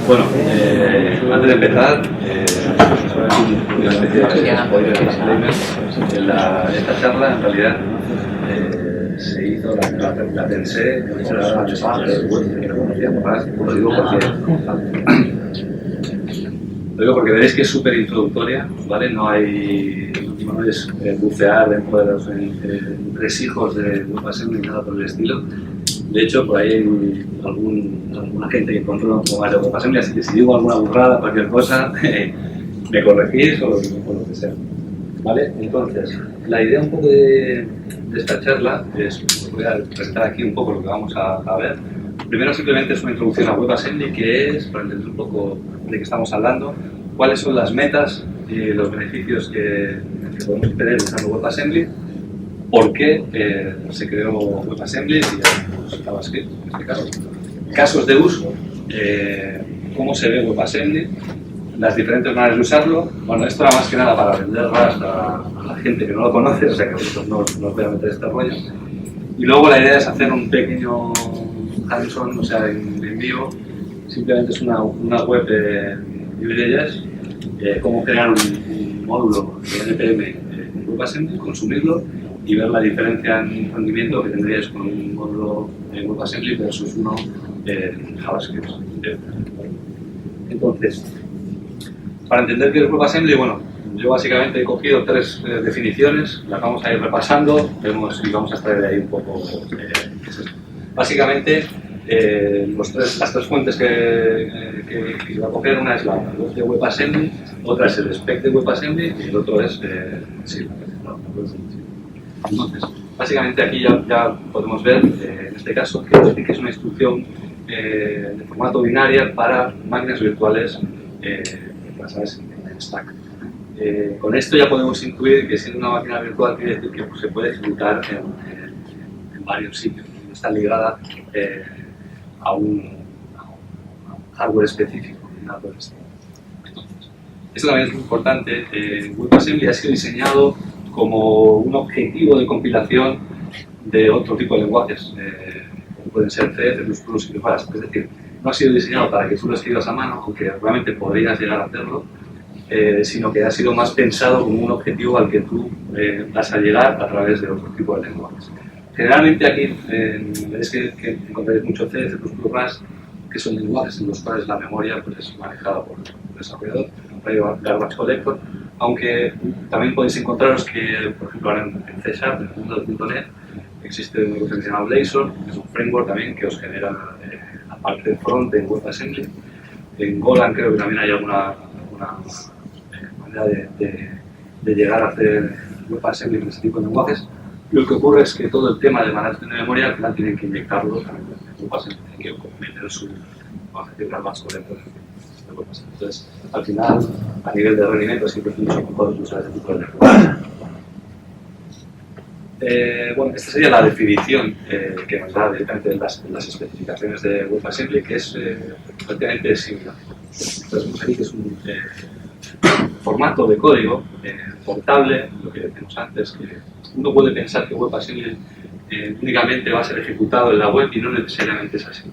Bueno, antes de empezar, una especie de disclaimer. Esta charla, en realidad, se hizo, la pensé, que no conocía más. Lo digo porque veréis que es súper introductoria, ¿vale? No es bucear dentro de los entresijos de WebAssembly ni nada por el estilo. De hecho, por ahí hay alguna gente que controla un poco más de WebAssembly, así que si digo alguna burrada, cualquier cosa, me corregís o lo que sea. ¿Vale? Entonces, la idea un poco de esta charla es, os voy a presentar aquí un poco lo que vamos a ver. Primero, simplemente es una introducción a WebAssembly, que es, para entender un poco de qué estamos hablando, cuáles son las metas y los beneficios que podemos obtener usando WebAssembly, por qué se creó WebAssembly y JavaScript en este caso, casos de uso, cómo se ve WebAssembly, las diferentes maneras de usarlo. Bueno, esto era más que nada para vender Rust a la gente que no lo conoce, o sea que vosotros no os voy a meter este rollo. Y luego la idea es hacer un pequeño hands-on, o sea, en vivo. Simplemente es una web de Vue.js, cómo crear un módulo de NPM en WebAssembly, consumirlo y ver la diferencia en rendimiento que tendríais con un módulo en WebAssembly versus uno en JavaScript. Entonces, para entender qué es WebAssembly, bueno, yo básicamente he cogido tres definiciones, las vamos a ir repasando, vemos y vamos a extraer de ahí un poco qué es esto. Básicamente, las tres fuentes que iba a coger, una es la web de WebAssembly, otra es el spec de WebAssembly y el otro es Entonces, básicamente aquí ya podemos ver, en este caso, que es una instrucción de formato binaria para máquinas virtuales basadas en Stack. Con esto ya podemos intuir que siendo una máquina virtual quiere decir que pues, se puede ejecutar en varios sitios, está ligada a un hardware específico. Entonces, esto también es muy importante. WebAssembly ha sido diseñado como un objetivo de compilación de otro tipo de lenguajes, como pueden ser C, C++ y Rust. Es decir, no ha sido diseñado para que tú lo escribas a mano, aunque realmente podrías llegar a hacerlo, sino que ha sido más pensado como un objetivo al que tú vas a llegar a través de otro tipo de lenguajes. Generalmente aquí veréis que encontraréis mucho C, C++, Rust, que son lenguajes en los cuales la memoria pues, es manejada por el desarrollador, un garbage collector, aunque también podéis encontraros que, por ejemplo, ahora en C# en el mundo del .NET, existe una cosa que se llama Blazor, que es un framework también que os genera la parte de front en WebAssembly. En Golang creo que también hay alguna manera de llegar a hacer WebAssembly con ese tipo de lenguajes. Lo que ocurre es que todo el tema de manejo de memoria al final tienen que inyectarlo también en WebAssembly, tienen que meter su garbage collector. Entonces, al final, a nivel de rendimiento, siempre es mucho mejor usar ese tipo de lenguaje. Bueno, esta sería la definición que nos da directamente las especificaciones de WebAssembly, que es prácticamente similar. Entonces, vemos aquí que es un formato de código portable, lo que decíamos antes, que uno puede pensar que WebAssembly únicamente va a ser ejecutado en la web y no necesariamente es así.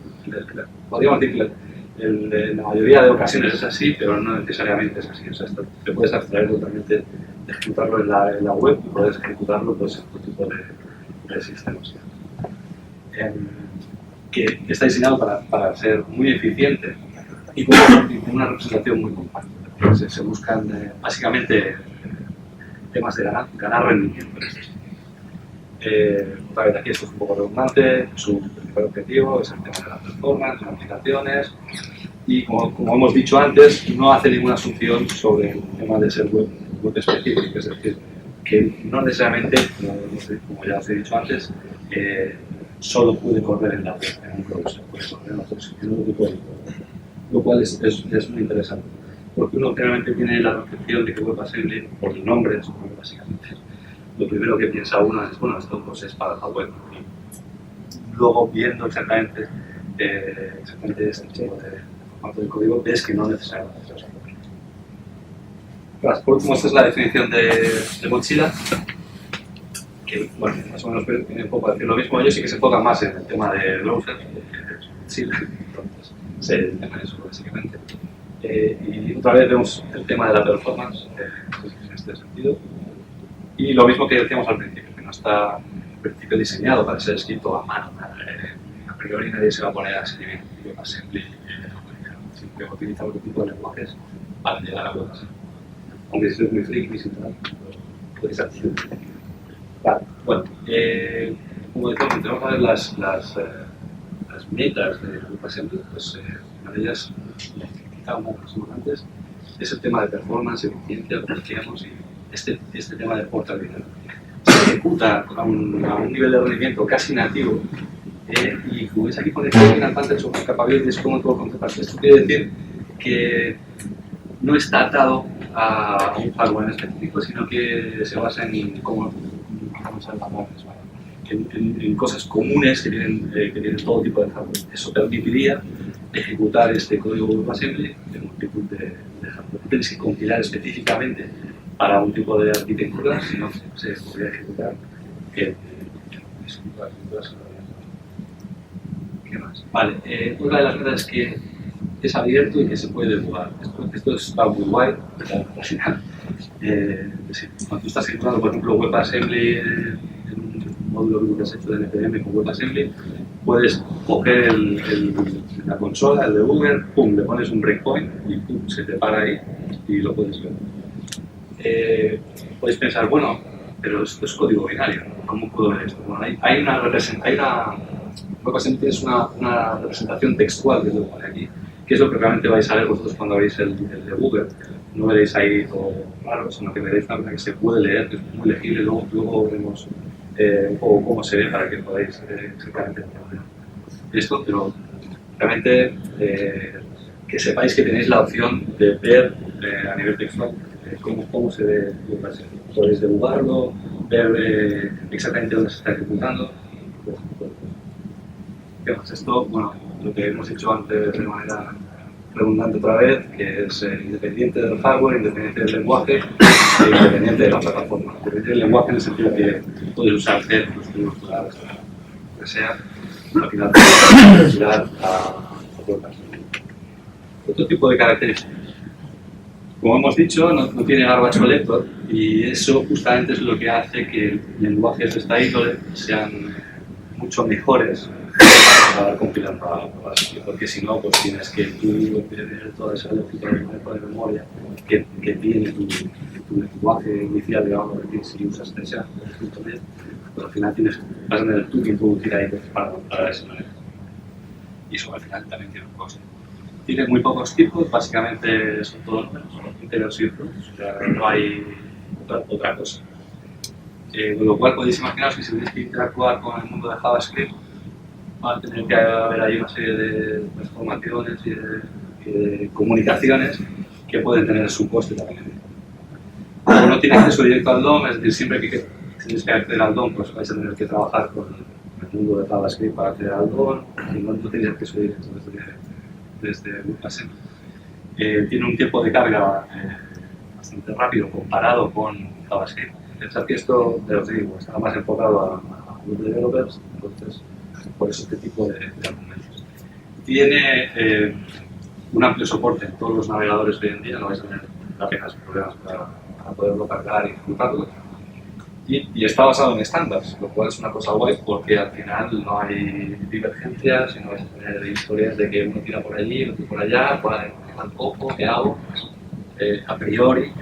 Podríamos decir que en la mayoría de ocasiones es así, pero no necesariamente es así. O sea, te puedes abstraer totalmente de ejecutarlo en la web y puedes ejecutarlo pues, en otro tipo de sistemas. Que está diseñado para ser muy eficiente y con una representación muy compacta. Se buscan básicamente temas de ganar rendimiento. Otra vez aquí esto es un poco redundante, su principal objetivo es el tema de las performance, las aplicaciones y como hemos dicho antes, no hace ninguna asunción sobre el tema de ser web específico, es decir, que no necesariamente, como ya os he dicho antes, solo puede correr en la web, en un browser, puede correr en otro tipo de código, lo cual es muy interesante, porque uno generalmente tiene la percepción de que WebAssembly, por el nombre, básicamente, lo primero que piensa uno es, bueno, esto pues, es para la web. Y luego, viendo exactamente este tipo de formato de código, ves que no necesariamente es eso. Por último, esta es la definición de Mozilla, que bueno, más o menos viene un poco a decir lo mismo. Ellos sí que se enfocan más en el tema de browser, sí, entonces sé el tema de eso básicamente. Y otra vez vemos el tema de la performance en este sentido. Y lo mismo que decíamos al principio, que no está en principio diseñado para ser escrito a mano. A priori nadie se va a poner a escribir WebAssembly, siempre utiliza otro tipo de lenguajes para llegar a WebAssembly. Aunque si es muy friki y tal, puede ser. Vale, bueno, como decíamos, tenemos que ver las metas de WebAssembly, pues una de ellas, como dijimos antes, es el tema de performance, eficiencia, como decíamos, y este tema de portabilidad. Se ejecuta a un nivel de rendimiento casi nativo, y como veis aquí pone Final Advantage of Capabilities Common to all Counterparts. Esto quiere decir que no está atado a un hardware en específico, sino que se basa en cómo usar valores, ¿vale? En cosas comunes que tienen todo tipo de hardware. Eso permitiría ejecutar este código WebAssembly de multitud de hardware. No tienes que compilar específicamente para un tipo de arquitectura, sino que se podría ejecutar ¿Qué más? Vale, otra de las cosas es que es abierto y que se puede debugar. Esto está muy guay, al final. Cuando tú estás ejecutando, por ejemplo, WebAssembly en un módulo que has hecho de NPM con WebAssembly, puedes coger la consola, el debugger, pum, le pones un breakpoint y pum, se te para ahí y lo puedes ver. Podéis pensar, bueno, pero esto es código binario, ¿cómo puedo ver esto? Bueno, WebAssembly es una representación textual que lo pone aquí, que es lo que realmente vais a ver vosotros cuando veréis el debugger. No veréis ahí todo raro, sino que veréis una cosa que se puede leer, que es muy legible. Luego veremos un poco cómo se ve para que podáis exactamente entender esto, pero realmente que sepáis que tenéis la opción de ver a nivel textual cómo se ve WebAssembly. Podéis debugarlo, ver exactamente dónde se está ejecutando. ¿Qué más? Esto, bueno, lo que hemos dicho antes de manera redundante otra vez, que es independiente del hardware, independiente del lenguaje, e independiente de la plataforma. Independiente del lenguaje en el sentido que puedes usar C, lo que sea, al final puedes tirar a puertas. Otro tipo de características. Como hemos dicho, no tiene garbage collector, y eso justamente es lo que hace que lenguajes de esta índole sean mucho mejores para compilar para porque si no, pues tienes que tú tener toda esa lógica de memoria que tiene tu lenguaje inicial, digamos, que si usas C#, pues al final vas a tener tú que introducir ahí para esa manera. Y eso al final también tiene un coste. Tiene muy pocos tipos, básicamente son todos integers círculos, o sea, no hay otra cosa. Con lo cual podéis imaginaros que si tenéis que interactuar con el mundo de JavaScript, va a tener que haber ahí una serie de transformaciones y de comunicaciones que pueden tener su coste también. Como no tiene acceso directo al DOM, es decir, siempre que tenéis que acceder al DOM, pues vais a tener que trabajar con el mundo de JavaScript para acceder al DOM, y no tenéis acceso directo desde WebAssembly. Tiene un tiempo de carga bastante rápido comparado con JavaScript. Pensad que esto, ya os digo, está más enfocado a web developers, entonces por eso este tipo de argumentos. Tiene un amplio soporte en todos los navegadores de hoy en día, no vais a tener apenas problemas para poderlo cargar y ejecutarlo. Y está basado en estándares, lo cual es una cosa guay porque al final no hay divergencias y no vais a tener historias de que uno tira por allí, otro por allá, tampoco, ¿qué hago? A priori,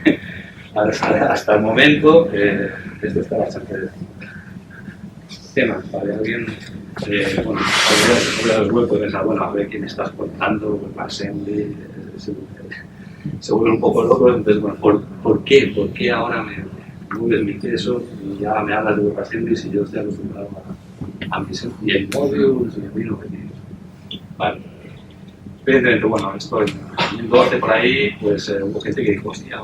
hasta el momento, esto está bastante bien. Temas, ¿vale? Alguien, bueno, sobre los web puede pensar, bueno, a ver quién estás contando, WebAssembly, se vuelve un poco loco, entonces, bueno, ¿por qué? ¿Por qué ahora me mueves mi queso y ahora me hablas de WebAssembly si yo estoy acostumbrado a mis modules y a mí no objetivos? Vale. Evidentemente, bueno, esto en 2012 por ahí, pues hubo gente que dijo, hostia,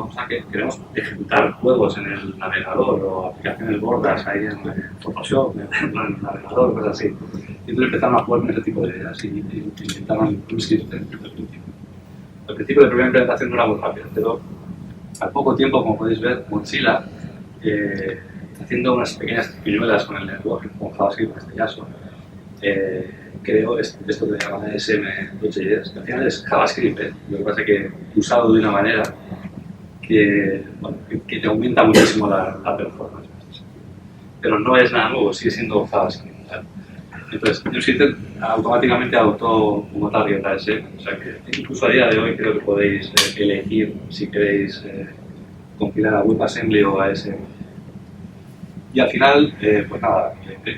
queremos ejecutar juegos en el navegador o aplicaciones gordas ahí en Photoshop, en el navegador, cosas así. Y entonces empezaron a jugar con ese tipo de ideas y intentaron un script desde el principio. Al principio de la primera implementación no era muy rápido, pero al poco tiempo, como podéis ver, Mozilla haciendo unas pequeñas pilluelas con el lenguaje, con JavaScript en este caso, creo esto que se llama SM.js, que al final es JavaScript, lo que pasa es que usado de una manera que, bueno, que te aumenta muchísimo la performance. Pero no es nada nuevo, sigue siendo JavaScript, ¿vale? Entonces, NewsIntent automáticamente adoptó como target ASM, o sea que incluso a día de hoy creo que podéis elegir si queréis compilar a WebAssembly o ASM. Y al final, pues nada,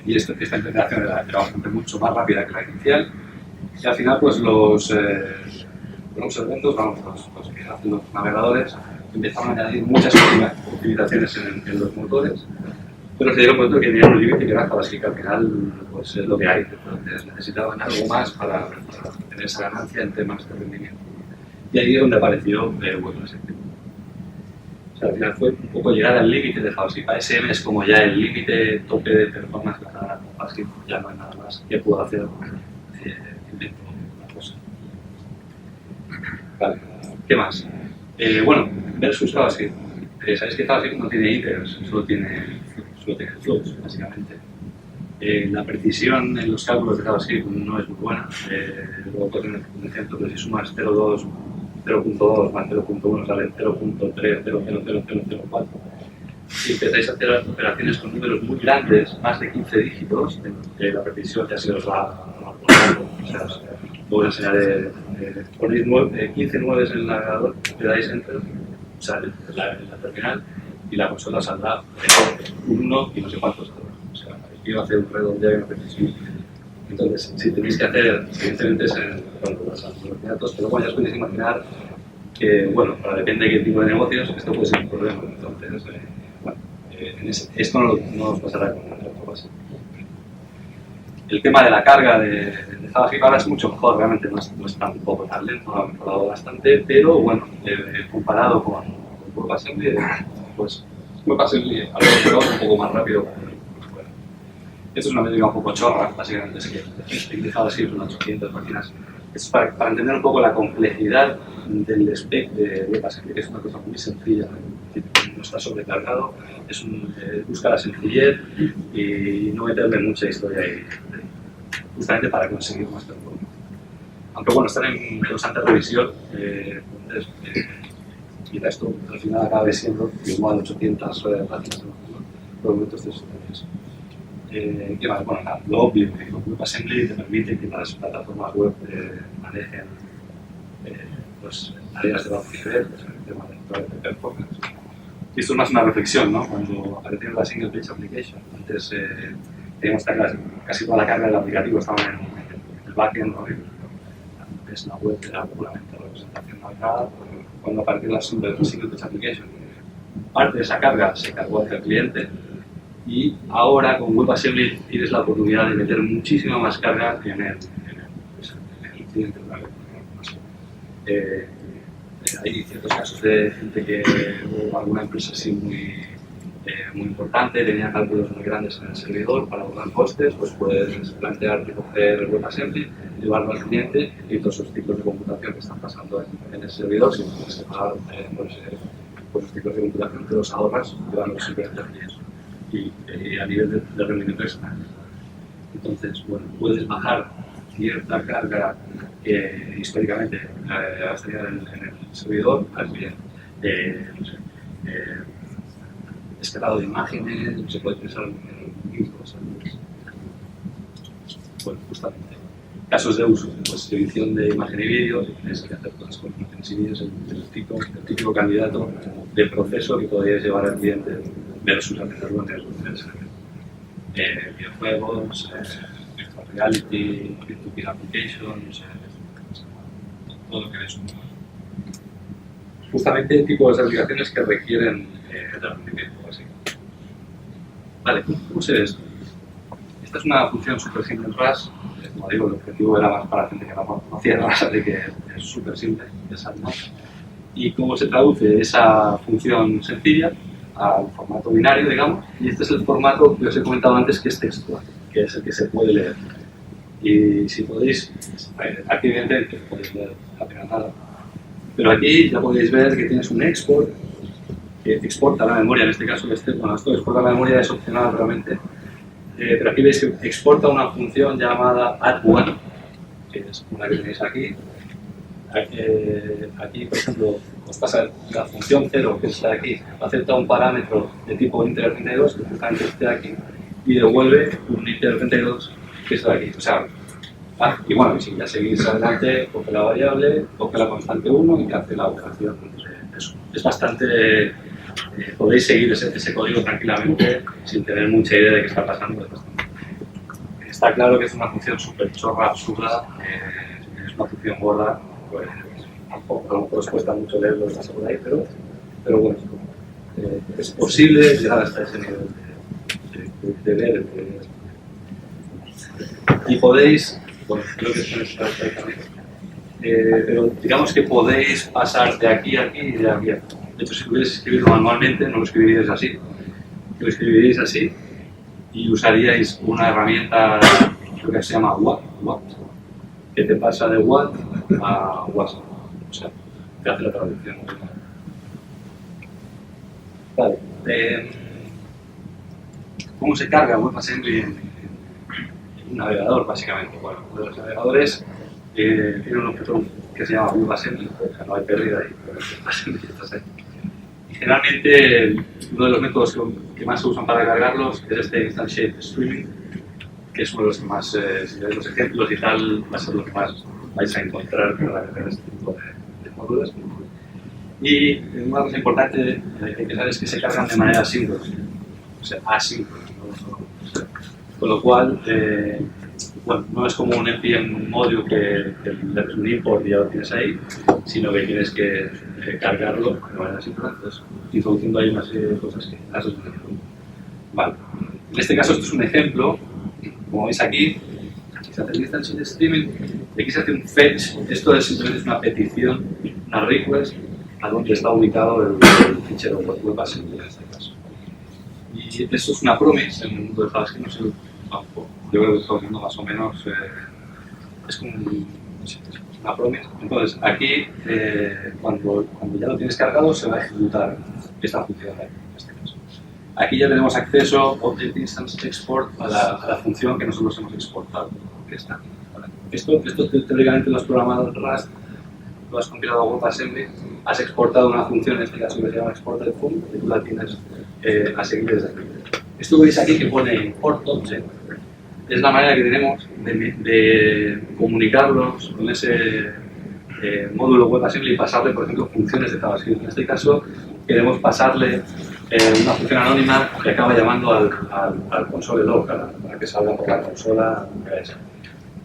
y esta implementación era bastante mucho más rápida que la inicial. Y al final, pues los eventos, vamos, los que hacen los navegadores, empezaron a añadir muchas optimizaciones en los motores, pero se dieron cuenta que tenía un límite que era JavaScript, que al final pues, es lo que hay. Entonces necesitaban algo más para tener esa ganancia en temas de rendimiento. Y ahí es donde apareció WebAssembly. O sea, al final fue un poco llegar al límite de JavaScript. ASM es como ya el límite tope de performance de JavaScript, ya no hay nada más que puedo hacer. Invento una cosa. Vale, ¿qué más? Bueno, versus JavaScript. Sabéis que JavaScript no tiene items, solo tiene flows, básicamente. La precisión en los cálculos de JavaScript no es muy buena. Luego poner un ejemplo que si sumas 0.2 más 0.1 sale 0.3000004. Si empezáis a hacer operaciones con números muy grandes, más de 15 dígitos, la precisión ya se os va a poner. O sea, luego os enseñaré, ponéis 15 nueves en el navegador, le dais enter, sale la terminal y la consola saldrá un 1 y no sé cuántos ceros. O sea, quiero hacer un redondeo y una precisión. Entonces, si tenéis que hacer, evidentemente es en los datos, pero bueno, ya os podéis imaginar que, bueno, depende de qué tipo de negocios, esto puede ser un problema. Entonces, bueno, esto no os pasará con el base. El tema de la carga de JavaScript ahora es mucho mejor, realmente no es tampoco tan lento, ha mejorado bastante, pero bueno, comparado con WebAssembly, pues WebAssembly a lo mejor un poco más rápido. Esto es una métrica un poco chorra, básicamente es que he dejado así unas 800 páginas. Es para entender un poco la complejidad del spec de WebAssembly, que es una cosa muy sencilla, no está sobrecargado, busca la sencillez y no meterle mucha historia ahí, justamente para conseguir más performance. Aunque bueno, están en constante revisión, entonces quizá esto al final acabe siendo igual 800 páginas, ¿no? Por el momento esto es ¿qué más? Bueno, lo obvio, WebAssembly te permite que las plataformas web manejen pues, tareas de bajo nivel, pues, el tema de performance. Y esto es más una reflexión, ¿no? Cuando apareció la Single Page Application, antes teníamos casi toda la carga del aplicativo estaba en el backend, ¿no? Es la web era puramente representación navegada. Cuando apareció la Single Page Application, parte de esa carga se cargó hacia el cliente. Y ahora con WebAssembly tienes la oportunidad de meter muchísima más carga en el cliente. Hay ciertos casos de gente o alguna empresa así muy importante, tenía cálculos muy grandes en el servidor para ahorrar costes, pues puedes plantearte coger WebAssembly, llevarlo al cliente y todos esos ciclos de computación que están pasando en el servidor, si puedes separar pues los ciclos de computación, te los ahorras llevándolos simplemente al cliente. Y a nivel de rendimiento extra. Entonces, bueno, puedes bajar cierta carga que históricamente has tenido en el servidor al cliente. No sé, escalado de imágenes, se puede pensar en mil cosas. Bueno, justamente. Casos de uso, pues edición de imagen y vídeo, tienes que hacer cosas con imágenes y vídeos, el típico candidato de proceso que podrías llevar al cliente versus hacerlo en el servidor. Videojuegos, virtual reality, peer-to-peer applications, todo lo que es justamente tipos de aplicaciones que requieren de rendimiento básicamente. Vale, ¿cómo se ve esto? Esta es una función súper simple en RAS. Como digo, el objetivo era más para gente que no conocía RAS, así que es súper simple, ¿no? Y cómo se traduce esa función sencilla al formato binario, digamos, y este es el formato que os he comentado antes, que es textual, que es el que se puede leer. Y si podéis, aquí evidentemente podéis leer apenas nada, pero aquí ya podéis ver que tienes un export que exporta la memoria, en este caso, bueno, esto de exportar la memoria es opcional realmente, pero aquí veis que exporta una función llamada add1, que es una que tenéis aquí. Aquí, por ejemplo, os pasa la función 0, que está aquí, acepta un parámetro de tipo int32, que justamente está aquí, y devuelve un int32, que está aquí. O sea, y bueno, si ya seguís adelante, coge la variable, coge la constante 1 y hace la operación de eso. Es bastante... podéis seguir ese código tranquilamente sin tener mucha idea de qué está pasando. Está claro que es una función súper chorra, absurda, es una función gorda, pues tampoco, a lo mejor os cuesta mucho leerlo por ahí, pero bueno, es posible llegar hasta ese nivel de leer. Y podéis, bueno, creo que esto está perfectamente, pero digamos que podéis pasar de aquí a aquí y de aquí a aquí. De hecho, si pudierais escribirlo manualmente, no lo escribiríais así, lo escribiríais así y usaríais una herramienta, creo que se llama What, que te pasa de What a WhatsApp, o sea, te hace la traducción. Vale. ¿Cómo se carga WebAssembly en un navegador, básicamente? Bueno, uno de los navegadores tiene un objeto que se llama WebAssembly, o sea, no hay pérdida ahí, pero WebAssembly estás ahí. Y generalmente, uno de los métodos que más se usan para cargarlos es este Instantiate Streaming, que es uno de los que más, si veis los ejemplos y tal, va a ser lo que más vais a encontrar para cargar este tipo de módulos. Y una cosa importante que hay que saber es que se cargan de manera asíncrona, o sea, asíncrona. Con lo cual, bueno, no es como un npm module que le haces un import y ya lo tienes ahí, sino que tienes que cargarlo de manera asíncrona, entonces introduciendo ahí una serie de cosas que haces un ejemplo. Vale. En este caso, esto es un ejemplo, como veis aquí, se hace el instance streaming, y aquí se hace un fetch, esto es simplemente una petición, una request, a donde está ubicado el fichero WebAssembly en este caso. Y esto es una promise en el mundo de JavaScript, no sé, yo creo que estamos viendo más o menos, es como una promise. Entonces, aquí, cuando ya lo tienes cargado, se va a ejecutar esta función en este caso. Aquí ya tenemos acceso a Object Instance Export a la función que nosotros hemos exportado, que está aquí. Esto teóricamente lo has programado en Rust, lo has compilado a WebAssembly, has exportado una función, en este caso que se llama exported func, y tú la tienes a seguir desde aquí. Esto que veis aquí que pone import object es la manera que tenemos de comunicarlos con ese módulo WebAssembly y pasarle, por ejemplo, funciones de JavaScript. En este caso, queremos pasarle una función anónima que acaba llamando al console log, para que salga por la consola.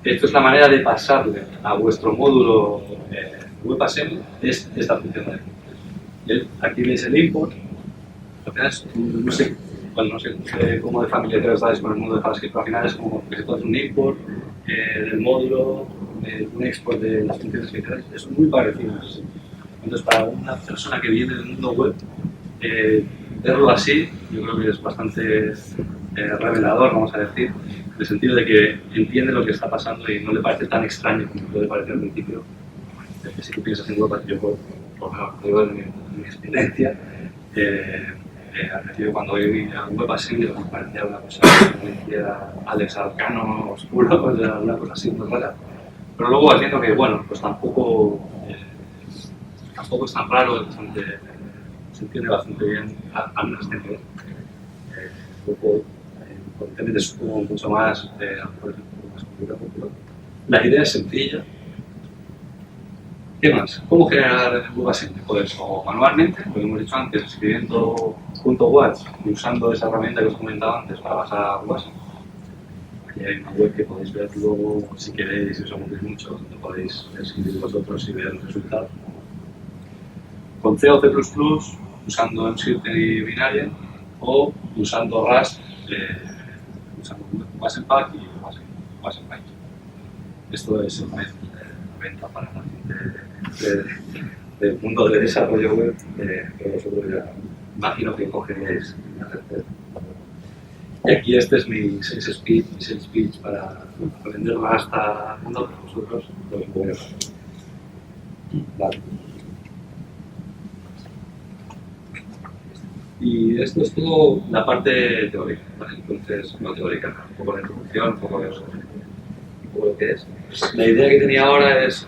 Esto es la manera de pasarle a vuestro módulo WebAssembly es esta función de aquí. Aquí veis el import. Al final no sé, bueno, no sé cómo de familiarizados estáis con el mundo de JavaScript, pero al final es como que se puede hacer un import del módulo, un export de las funciones que queráis. Es muy parecido. Entonces, para una persona que viene del mundo web, verlo así, yo creo que es bastante revelador, vamos a decir, en el sentido de que entiende lo que está pasando y no le parece tan extraño como puede parecer al principio. Si tú piensas en web, yo por mi experiencia, al principio cuando vi a WebAssembly me parecía una cosa que me hiciera Alex Arcano oscuro, o sea, una cosa así muy rara. Pero luego entiendo que, bueno, pues tampoco es tan raro, se entiende bastante bien, al menos este nivel. Luego, te metes mucho más, por ejemplo, más complicado, pero la idea es sencilla. ¿Qué más? ¿Cómo generar WebAssembly? Pues o manualmente, como hemos dicho antes, escribiendo .watch y usando esa herramienta que os comentaba antes para pasar a WebAssembly. Aquí hay una web que podéis ver luego, si queréis, si os aburrís mucho, donde podéis escribir vosotros y ver los resultados. Con C o C++, usando MScript y Binaria, o usando Rust, usando WasmPack y WasmPack. Esto es el método de venta para la gente del mundo del desarrollo web, que vosotros ya imagino que cogeríais. Y aquí este es mi sales speech para vender Rust al mundo, que vosotros lo que podéis hacer. Vale. Y esto es todo la parte teórica, ¿vale? Entonces, no teórica, un poco la introducción, un poco lo que es. La idea que tenía ahora es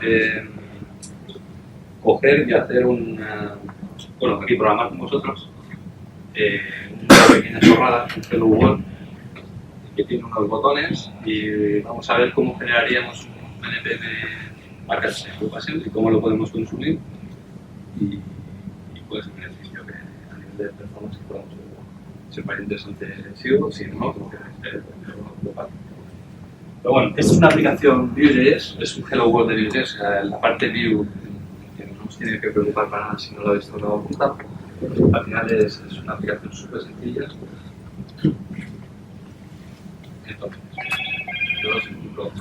coger y hacer bueno, aquí programar con vosotros una pequeña chorrada, un Hello World, que tiene unos botones y vamos a ver cómo generaríamos un NPM package en WebAssembly y cómo lo podemos consumir y cuál es el beneficio que a nivel de performance que podemos ver. Si os parece interesante, sigo, si no, como que pero bueno, esta es una aplicación Vue.js, es un Hello World de Vue.js, o sea, la parte Vue que no nos tiene que preocupar para nada si no lo habéis tocado apuntar. Al final es una aplicación súper sencilla. Entonces, yo os ejemplo.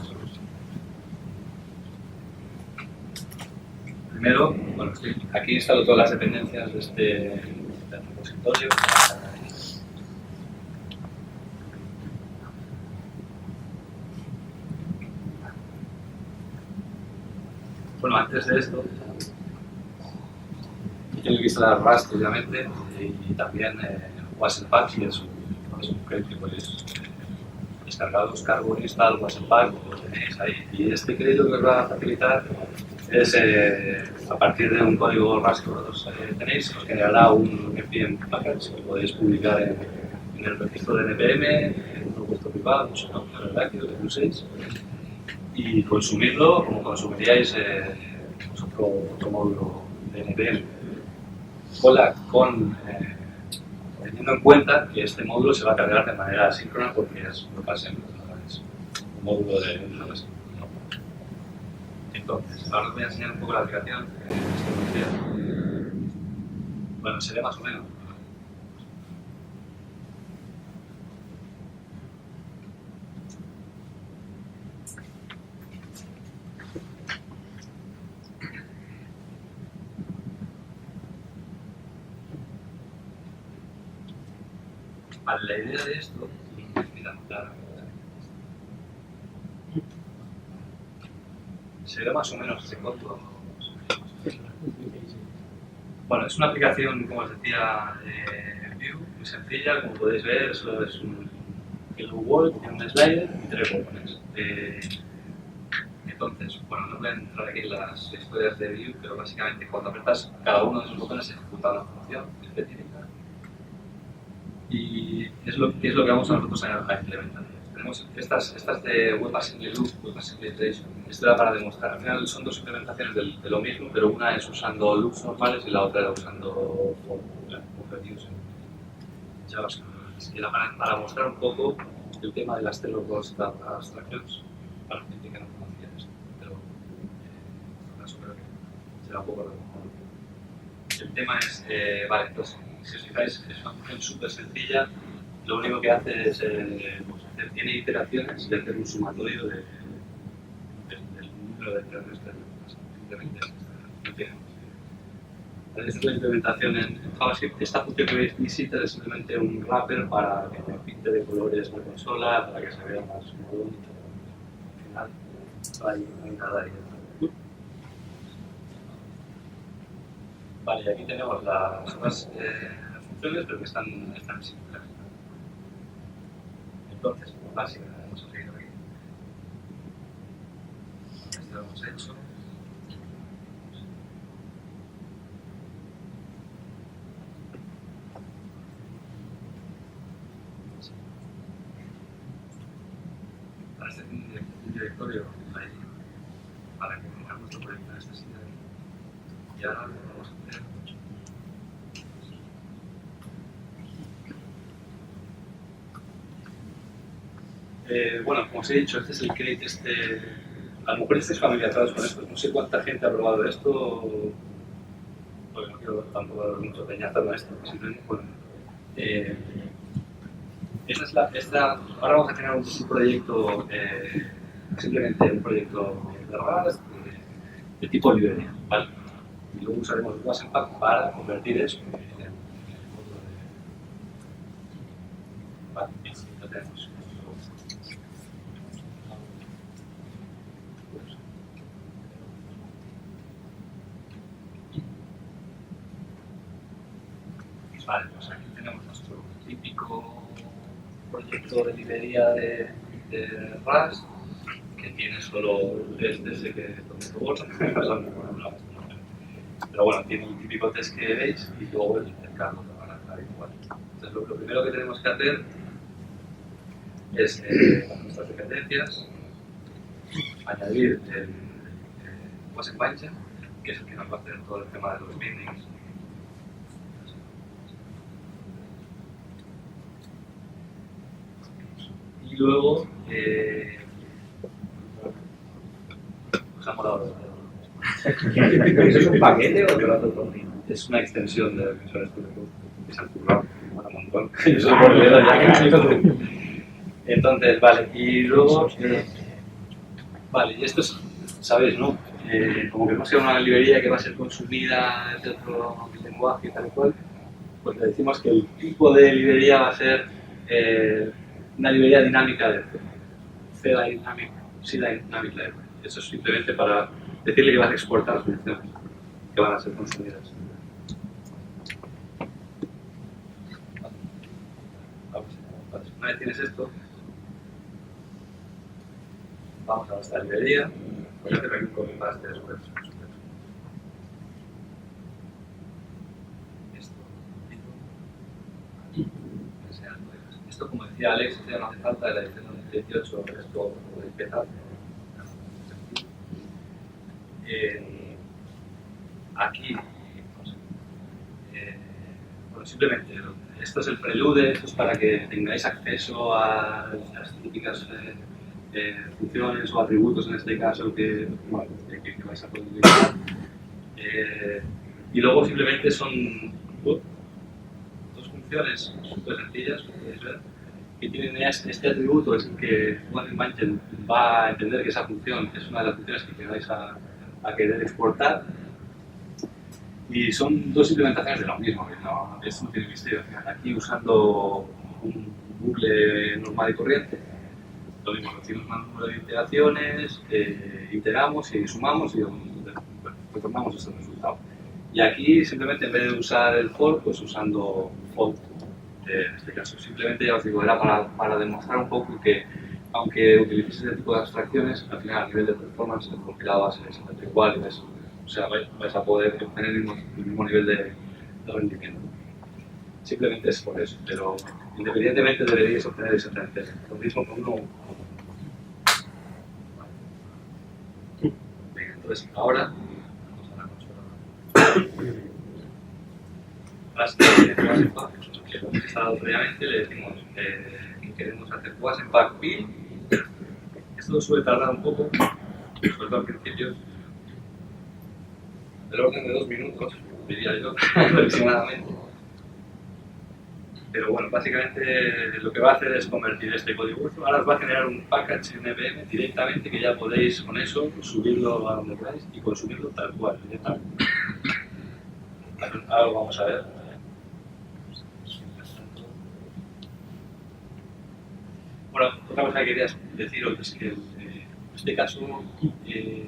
Primero, bueno, aquí instalo todas las dependencias de este repositorio. Bueno, antes de esto, tengo que instalar Rust, obviamente, y también Wasm-Pack, que es un crédito que podéis descargar, cargo, install, Wasm-Pack, lo tenéis ahí. Y este crédito que os va a facilitar es, a partir de un código Rust que vosotros tenéis, os generará un npm package que podéis publicar en el registro de npm, en un vuestro privado, en el Heraclio que uséis, y consumirlo como consumiríais otro módulo de npm. Teniendo en cuenta que este módulo se va a cargar de manera asíncrona porque es un módulo de JavaScript. Entonces, ahora os voy a enseñar un poco la aplicación. Bueno, se ve más o menos. Vale, la idea de esto, mira, se ve más o menos ese código. Bueno, es una aplicación, como os decía, Vue, muy sencilla, como podéis ver, solo es un Hello World, tiene un slider y 3 botones. Entonces, bueno, no voy a entrar aquí en las historias de Vue, pero básicamente cuando apretas cada uno de esos botones se ejecuta una función específica. Y es lo que vamos a nosotros a implementar. Tenemos estas de WebAssembly Loop, WebAssembly Iteration. Esto era para demostrar. Al final son dos implementaciones de lo mismo, pero una es usando loops normales y la otra era usando objetivos en JavaScript. Y era para mostrar un poco el tema de las Taylor Data Abstractions para la gente que no conocía esto. Pero en caso creo que será un poco el tema es, vale, entonces, si os fijáis, es una función súper sencilla. Lo único que hace es, tiene iteraciones y hacer un sumatorio del número de iteraciones que simplemente no tiene. Esta es la implementación en JavaScript. Esta función que veis, visitor, es simplemente un wrapper para que me pinte de colores la consola, para que se vea más bonito. Al final, no hay nada ahí. Vale, y aquí tenemos las otras funciones, pero que están simples. Entonces, básicamente, vamos a seguir aquí. Esto lo hemos hecho. Para este un directorio ahí, para que tengamos nuestro proyecto en esta sitio. Y ahora lo vamos a hacer. Bueno, como os he dicho, este es el create, a lo mejor estáis familiarizados con esto, no sé cuánta gente ha probado esto, porque no quiero tampoco dar mucho peñazo con esto, simplemente, bueno, ahora vamos a generar un proyecto, simplemente un proyecto de Rust de tipo librería, ¿vale? Y luego usaremos Wasm-Pack para convertir eso en módulo de... Vale, lo tenemos. Vale, pues aquí tenemos típico proyecto de librería de Rust que tiene solo el test ese que todo borra. Pero bueno, tiene el típico test que veis y luego el cargo habitual. Entonces lo primero que tenemos que hacer es nuestras dependencias, añadir el wasm binding, que es el que nos va a hacer todo el tema de los bindings. Y luego usamos la ¿Eso es un paquete o te lo haces por ti? Es una extensión de Visual Studio Code que se han currado un montón. Yo soy por dedo ya. Entonces, vale, y luego, vale, y esto es, sabéis, ¿no? Como que no sea una librería que va a ser consumida de otro lenguaje y tal y cual, pues le decimos que el tipo de librería va a ser una librería dinámica de C Dynamic, C Dynamic Library. Eso es simplemente para decirle que vas a exportar las funciones que van a ser consumidas. Una vez tienes esto, vamos a nuestra librería. Voy a hacer aquí un copy-paste de super. Esto, como decía Alex, ya no hace falta de la edición 2018, esto puede empezar. Aquí, bueno, simplemente, esto es el prelude, esto es para que tengáis acceso a las típicas funciones o atributos en este caso que vais a poder utilizar. Y luego simplemente son dos funciones súper sencillas, como podéis ver, que tienen este atributo, es el que WasmBinding va a entender que esa función es una de las funciones que vais a querer exportar. Y son dos implementaciones de lo mismo, no, esto no tiene misterio. Aquí usando un bucle normal y corriente, lo mismo, recibimos un número de iteraciones, iteramos y sumamos y retornamos ese resultado. Y aquí simplemente en vez de usar el for, pues usando for, en este caso. Simplemente ya os digo, era para demostrar un poco que aunque utilicéis ese tipo de abstracciones, al final a nivel de performance el compilado va a ser exactamente igual y o sea, vais a poder obtener el mismo nivel de rendimiento. Simplemente es por eso, pero independientemente deberíais obtener exactamente lo mismo con uno. Venga, entonces ahora vamos a la consola. Que lo hemos instalado previamente, le decimos que queremos hacer wasm-pack build. Esto suele tardar un poco, sobre todo al principio. Del orden de 2 minutos, diría yo, aproximadamente. Pero bueno, básicamente lo que va a hacer es convertir este código. Ahora os va a generar un package NPM directamente que ya podéis con eso subirlo a donde queráis y consumirlo tal cual, directamente. Ahora lo vamos a ver. Bueno, otra cosa que quería deciros es que en este caso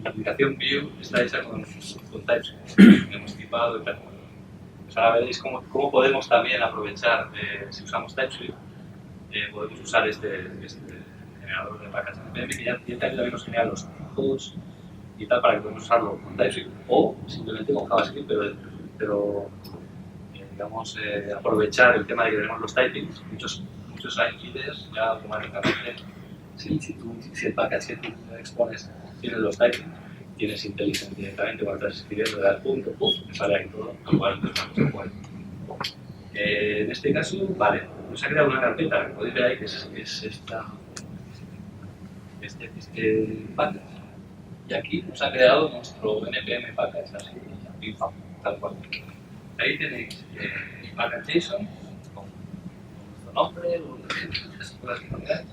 la aplicación Vue está hecha con TypeScript, hemos tipado y tal. Pues ahora veréis cómo podemos también aprovechar, si usamos TypeScript, podemos usar este generador de package NPM que ya también nos genera los tipos y tal para que podamos usarlo con TypeScript o simplemente con JavaScript, pero digamos aprovechar el tema de que tenemos los typings. Muchos IDEs ya automáticamente, si el package que tú expones tiene los typings, tienes IntelliSense directamente cuando estás escribiendo, le das punto, me sale ahí todo, igual se puede. En este caso, vale, nos ha creado una carpeta, que podéis ver ahí que es este package. Y aquí nos ha creado nuestro npm package, así, tal cual. Ahí tenéis package.json con nuestro nombre, las cosas que pongáis.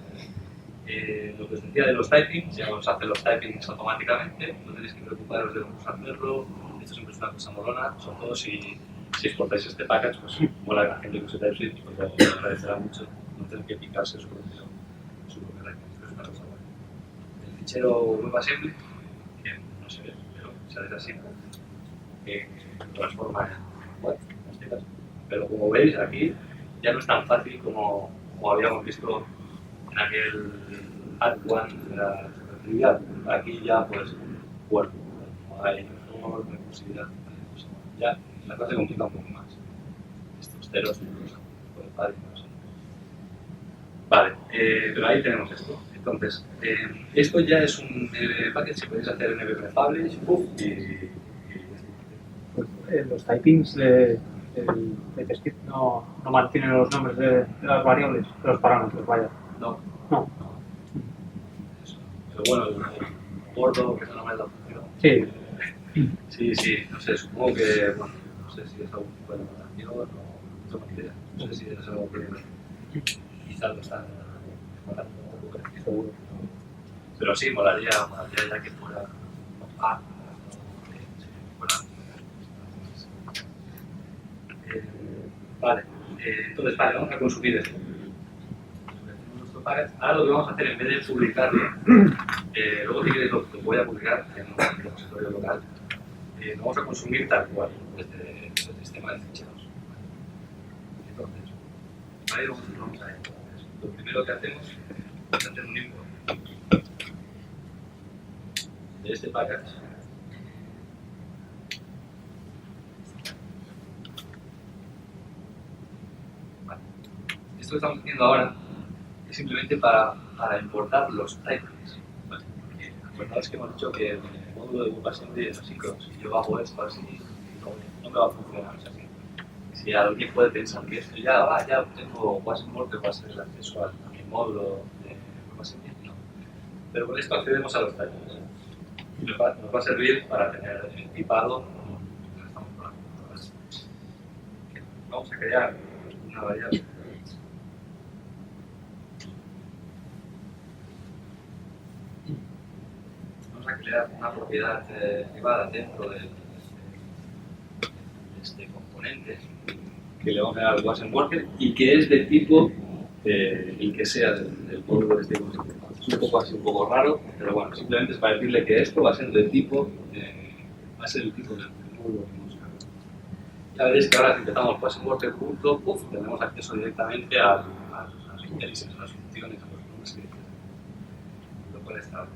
Lo que os decía de los typings, ya os hace los typings automáticamente, no tenéis que preocuparos de cómo hacerlo, esto siempre es una cosa molona, sobre todo si exportáis este package, pues mola que la gente que use TypeScript, pues ya os agradecerá mucho no tener que picarse su propio typing, esto es una cosa buena. El fichero WebAssembly, que no se ve, pero sale así, que transforma en web, en este caso. Pero como veis aquí, ya no es tan fácil como habíamos visto en aquel Act One de la actividad. Aquí ya, pues, bueno, no hay mejor recursividad. Pues, ya la cosa se complica un poco más. Estos ceros, incluso, por el padre, no sé. Vale, pero ahí tenemos esto. Entonces, esto ya es un package que podéis hacer en npm publish y Pues, los typings de TypeScript no mantienen los nombres de las variables, de los parámetros, vaya. no. No. Eso. Pero bueno, el gordo, que es el nombre de la función. Sí. Sí, no sé, supongo que, bueno, no sé si es algún tipo de notación o no tengo ni idea. No sé si es algo que quizás lo están mejorando un poco. Seguro. Pero sí, molaría ya que fuera vale, entonces vamos a consumir esto. Ahora lo que vamos a hacer, en vez de publicarlo, luego si queréis lo voy a publicar en un repositorio local, lo vamos a consumir tal cual, desde el sistema de ficheros. Entonces, ahí vamos a ver. Lo primero que hacemos es hacer un import de este package. Vale. Esto que estamos haciendo ahora es simplemente para importar los typings. ¿Vale? Porque acordaos que hemos dicho que el módulo de WebAssembly es así, que si yo hago esto así, no me va a funcionar. O sea, si alguien puede pensar que esto ya tengo WasmWork que va a ser el acceso a mi módulo de WebAssembly, no. Pero con esto accedemos a los typings. Y nos va a servir para tener tipado. Vamos a crear una variable. Vamos a crear una propiedad privada dentro de este componente que le vamos a dar al WasmWorker y que es de tipo el que sea del módulo de este componente. Es un poco así, un poco raro, pero bueno, simplemente es para decirle que esto va a ser del tipo, va a ser el tipo del módulo que hemos creado. Ya veréis que ahora si empezamos WasmWorker.puf, tenemos acceso directamente a las intelligencias, a las funciones, a los nombres que lo cual está.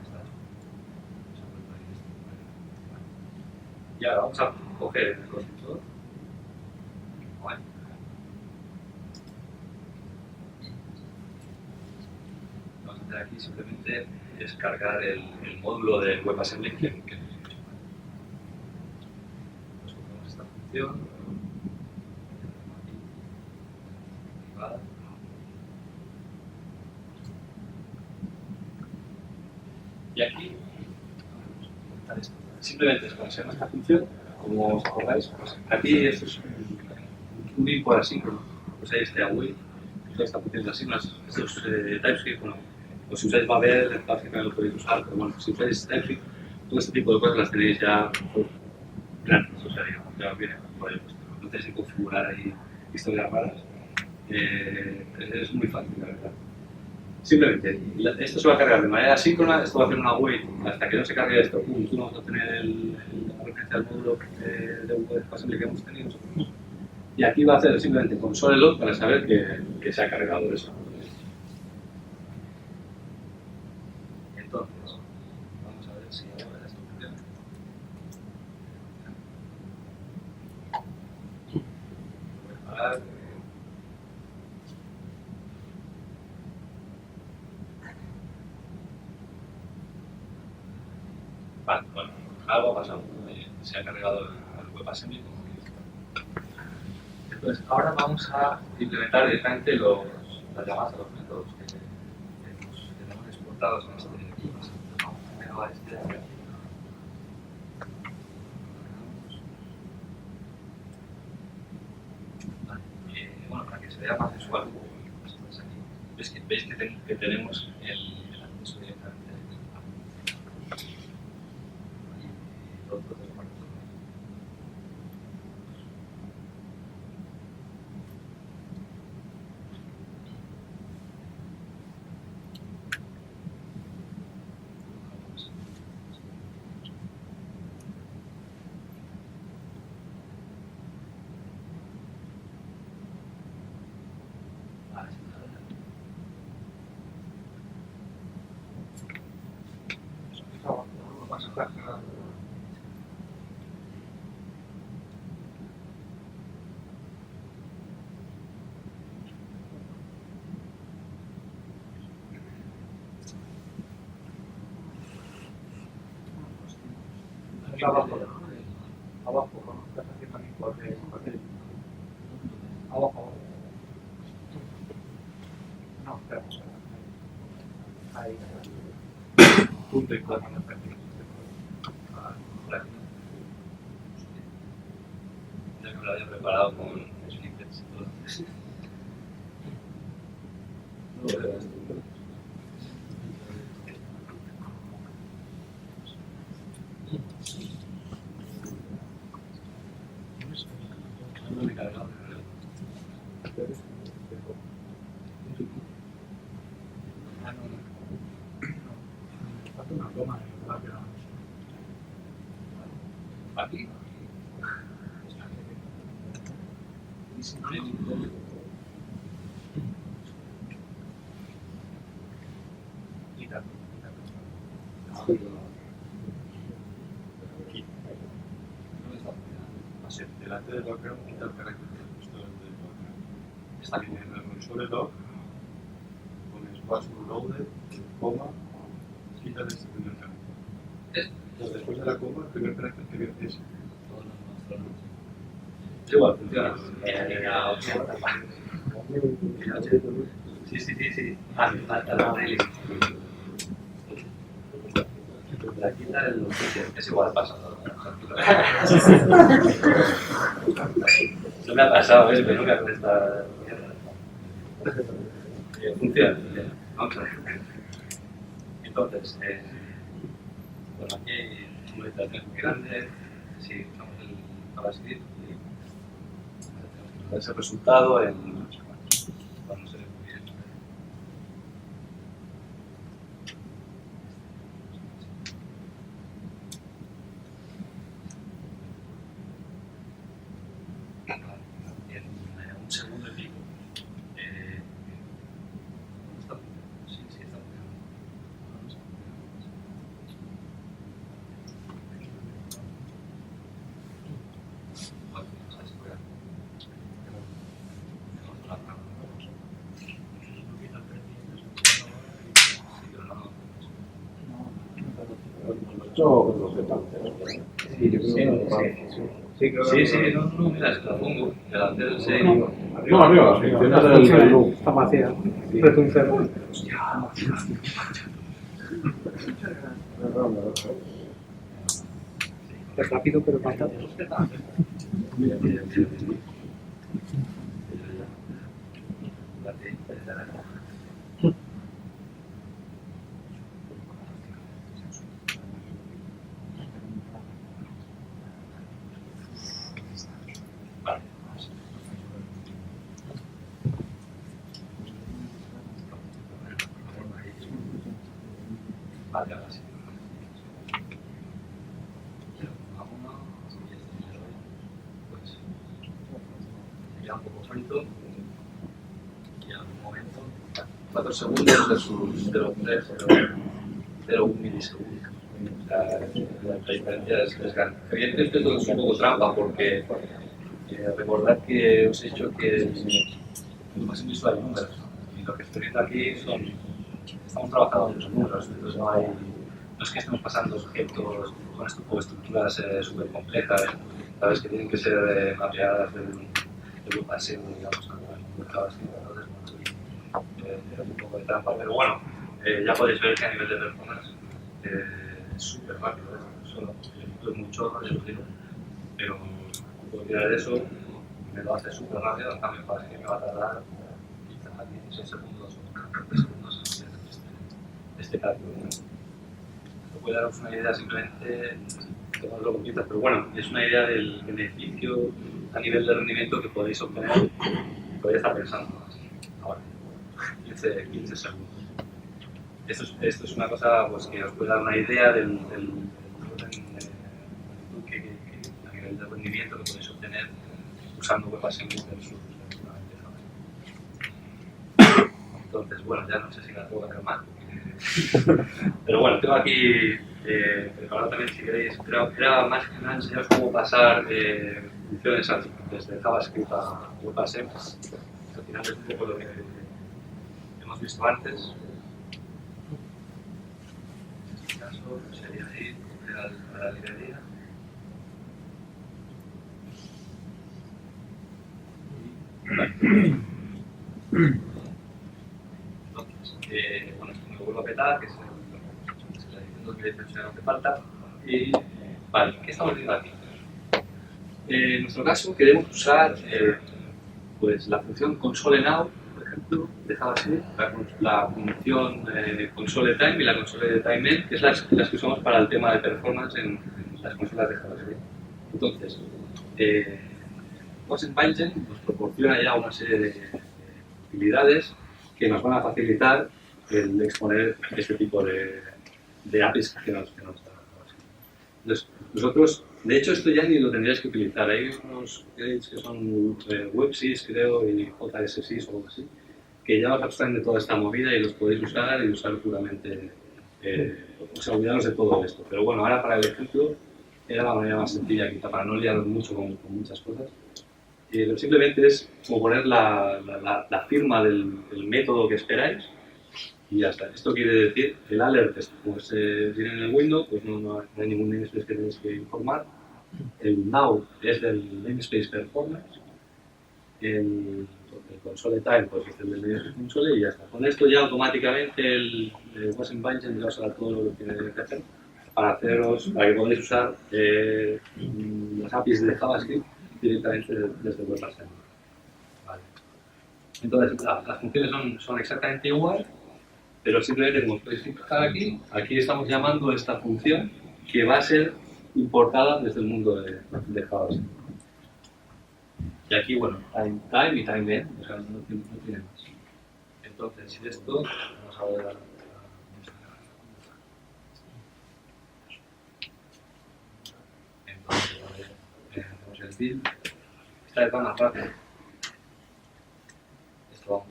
Y ahora vamos a coger el constructor. Vale. Vamos a hacer aquí simplemente descargar el módulo de WebAssembly que hemos hecho. Pues cogemos esta función. Activada. Y aquí vamos a montar esto. Simplemente cuando se llama esta función, como os acordáis, pues aquí esto es un import asíncrono. Pues ahí está await, toda esta función de asíncronas, estos TypeScript, bueno, pues si usáis Babel, también lo podéis usar, pero bueno, si usáis TypeScript, todo este tipo de cosas las tenéis ya gratis, o sea, ya viene por ahí puesto. No tenéis que configurar ahí historias raras. Es muy fácil, la verdad. Simplemente, esto se va a cargar de manera asíncrona, esto va a hacer una wait hasta que no se cargue esto. Tú no vas a tener la referencia al módulo de WebAssembly que hemos tenido nosotros. Y aquí va a hacer simplemente console log para saber que se ha cargado eso. Entonces, vamos a ver si ahora esto funciona. Voy a parar. Vale, bueno, algo ha pasado. Se ha cargado el WebAssembly. Entonces, ahora vamos a implementar directamente las llamadas a los métodos que tenemos exportados en este WebAssembly. Vamos primero a este de aquí. Vale, bueno, para que se vea más visual, pues aquí. Veis que tenemos el acceso directamente a Abajo, abajo, con estás haciendo mi corte. Abajo. No, espera. Ahí. Punto y cuatro. Ya que me lo había preparado con snippets y todo. No me he cargado. Ah, no, no. Falta una toma. ¿Aquí? Quita. Aquí. ¿Dónde está? Así, delante del background, quita el carácter. Esto es del background. Está bien, en el sobre log, pones password loaded, coma, quita este primer carácter. Después de la coma, el primer carácter que viene es Igual, funciona. Sí. Ah, me falta la playlist. La quita el es igual, pasa. No me ha pasado, ¿ves? Pero nunca con esta mierda. Funciona. Vamos a ver. Entonces, bueno, aquí hay una legislación muy grande. Si usamos el JavaScript y tenemos que ver ese resultado en no sé cuántos. Cuando se ve muy bien. En un segundo y pico. ¿Dónde está? Sí, está funcionando. Vale, vamos a despegar. Sí, pero no. Sí, no, mira, es que la pongo delante del 6. No, arriba, las funciones del loop. Está vacía. Retuncia. Es rápido, pero falta. Vale. Vale, ahora sí. Pues ya un poco frito y en algún momento 4 segundos versus 0,1 milisegundos. La diferencia es grande. Evidentemente esto es un poco trampa porque recordad que os he dicho que el máximo visual hay números y lo que estoy viendo aquí estamos trabajando en los números, entonces no es que estemos pasando objetos con estructuras súper complejas, sabes que tienen que ser mapeadas de un paseo, digamos, en el JavaScript, entonces es un poco de trampa, pero bueno, ya podéis ver que a nivel de performance es súper rápido, solo es muy chorro, yo digo, pero puedo tirar eso, me lo hace súper rápido, en cambio para que me va a tardar quizás 16 segundos o 14 segundos en hacer este cálculo. Esto puede daros una idea simplemente, tomadlo con pinzas, pero bueno, es una idea del beneficio a nivel de rendimiento que podéis obtener, que podéis estar pensando ahora, 15 segundos. Esto es una cosa pues, que os puede dar una idea del que a nivel de rendimiento que podéis obtener usando WebAssembly versus entonces, bueno, ya no sé si la puedo cambiar más. Pero bueno, tengo aquí preparado también si queréis, pero era más que nada enseñaros cómo pasar funciones desde JavaScript a WebAssembly. Al final es un poco lo que hemos visto antes. En este caso sería ir a la librería. Entonces, bueno, esto me lo vuelvo a petar, que es la edición 2018 ya no hace falta. Y, vale, ¿qué estamos viendo aquí? En nuestro caso queremos usar pues, la función consoleNow, por ejemplo, de JavaScript, la función consoleTime y la consoleTimeEnd, que es las que usamos para el tema de performance en las consolas de JavaScript. Entonces, WebAssembly nos proporciona ya una serie de utilidades que nos van a facilitar el exponer este tipo de APIs que nos da JavaScript. Entonces, nosotros, de hecho, esto ya ni lo tendríais que utilizar. Hay unos credits que son WebSys, creo, y JSSys o algo así, que ya os abstraen de toda esta movida y los podéis usar y usar puramente, o sea, olvidaros de todo esto. Pero bueno, ahora para el ejemplo era la manera más sencilla, quizá para no liaros mucho con muchas cosas. Simplemente es como poner la firma del método que esperáis y ya está. Esto quiere decir, el alert, pues viene en el window, pues no hay ningún namespace que tenéis que informar. El now es del namespace performance. El console time, pues es el del namespace console y ya está. Con esto ya automáticamente el WebAssembly ya os hará todo lo que tiene que hacer para que podáis usar las APIs de JavaScript directamente desde WebAssembly. Vale. Entonces, las funciones son exactamente igual, pero simplemente como podéis fijar aquí estamos llamando esta función que va a ser importada desde el mundo de JavaScript. Y aquí, bueno, time y timeEnd, o sea, no tiene más. Entonces, esto, vamos a ver entonces, hacemos el build. Esta vez va más rápido. Esto vamos a...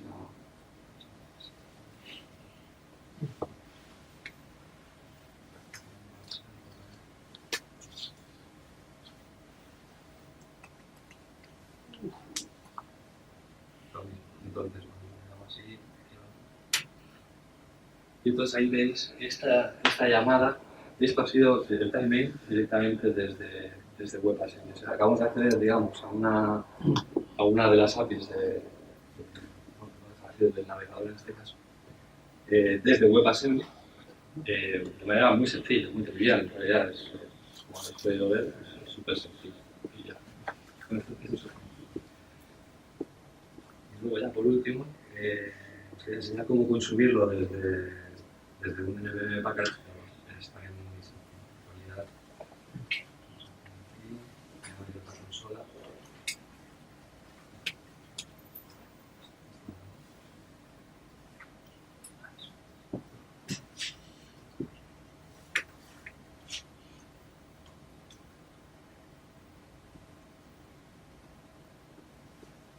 Entonces, bueno, así. Y entonces ahí veis esta llamada. Esto ha sido el timeEnd directamente desde WebAssembly. O sea, acabamos de acceder, digamos, a una de las APIs del navegador en este caso, desde WebAssembly, de manera muy sencilla, muy trivial. En realidad, como habéis podido ver, es súper sencillo. Y ya, con esto es eso. Y luego ya por último, os voy a enseñar cómo consumirlo desde un NPM package. Está en calidad. Y abrir otra consola.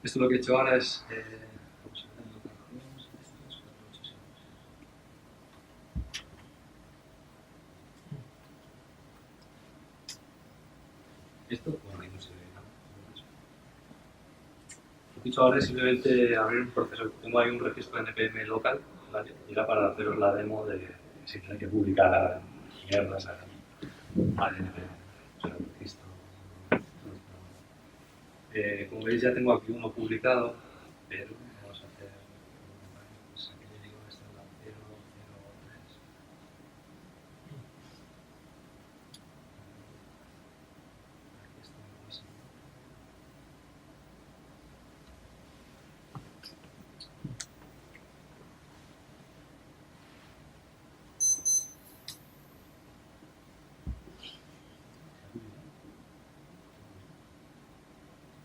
Esto lo que he hecho ahora es... vamos a ver, esto, bueno, ahí no se ve nada. Lo que he hecho ahora es simplemente abrir un proceso. Tengo ahí un registro NPM local, ¿vale? Y era para haceros la demo de si tienen que publicar mierdas al NPM, o sea, el registro. Como veis ya tengo aquí uno publicado, pero vamos a hacer, pues aquí le digo esta es la 003. Aquí está más.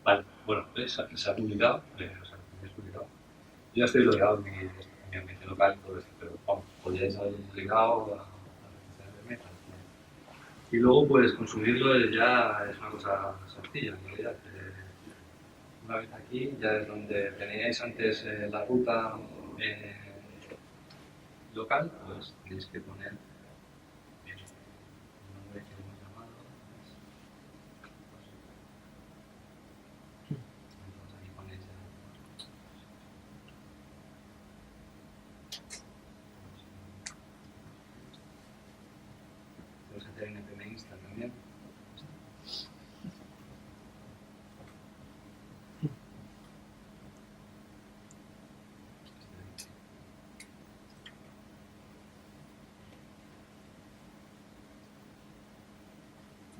Vale, bueno, se ha publicado, o sea, es publicado. Yo ya estoy logado en mi ambiente local y todo esto, pero vamos, podríais haber ligado a la y luego, pues, consumirlo ya es una cosa sencilla, en realidad. Una vez aquí, ya es donde teníais antes la ruta local, pues tenéis que poner puedes hacer en npm Instant también.